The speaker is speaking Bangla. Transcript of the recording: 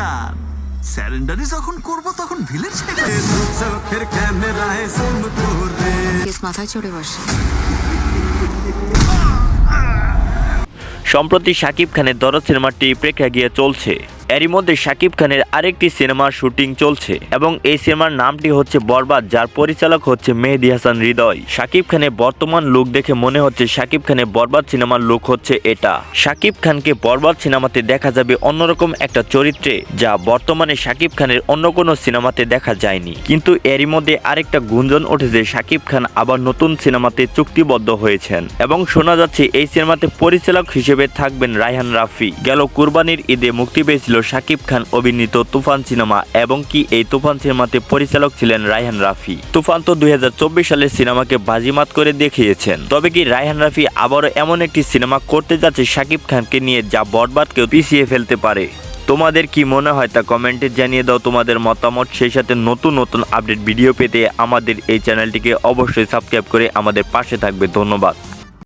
গান। স্যারেন্ডারই যখন করব তখন ভিলেন ছেড়ে কেস মাথায় চড়ে বসে। সম্প্রতি শাকিব খানের দরদ সিনেমাটি প্রেক্ষাগৃহে চলছে। এরই মধ্যে শাকিব খানের আরেকটি সিনেমার শুটিং চলছে এবং এই সিনেমার নামটি হচ্ছে বরবাদ, যার পরিচালক হচ্ছে মেহেদী হাসান হৃদয়। শাকিব খানের বর্তমান লুক দেখে মনে হচ্ছে শাকিব খানের বরবাদ সিনেমার লুক হচ্ছে এটা। শাকিব খানকে বরবাদ সিনেমাতে দেখা যাবে অন্যরকম একটা চরিত্রে, যা বর্তমানে শাকিব খানের অন্য কোনো সিনেমাতে দেখা যায়নি। কিন্তু এরই মধ্যে আরেকটা গুঞ্জন উঠেছে শাকিব খান আবার নতুন সিনেমাতে চুক্তিবদ্ধ হয়েছেন এবং শোনা যাচ্ছে এই সিনেমাতে পরিচালক হিসেবে থাকবেন রায়হান রাফি। গেল কুরবানির ঈদে মুক্তি পেয়েছিল শাকিব খান অভিনীত তুফান সিনেমা এবং কি এই তুফান সিনেমাতে পরিচালক ছিলেন রায়হান রাফি। তুফান তো 2024 সালের সিনেমাকে বাজিমাত করে দেখিয়েছেন। তবে কি রায়হান রাফি আবারও এমন একটি সিনেমা করতে যাচ্ছে শাকিব খানকে নিয়ে, যা বরবাদকেও পিছিয়ে ফেলতে পারে? তোমাদের কি মনে হয় তা কমেন্টে জানিয়ে দাও তোমাদের মতামত। সেই সাথে নতুন নতুন আপডেট ভিডিও পেতে আমাদের এই চ্যানেলটিকে অবশ্যই সাবস্ক্রাইব করে আমাদের পাশে থাকবে। ধন্যবাদ।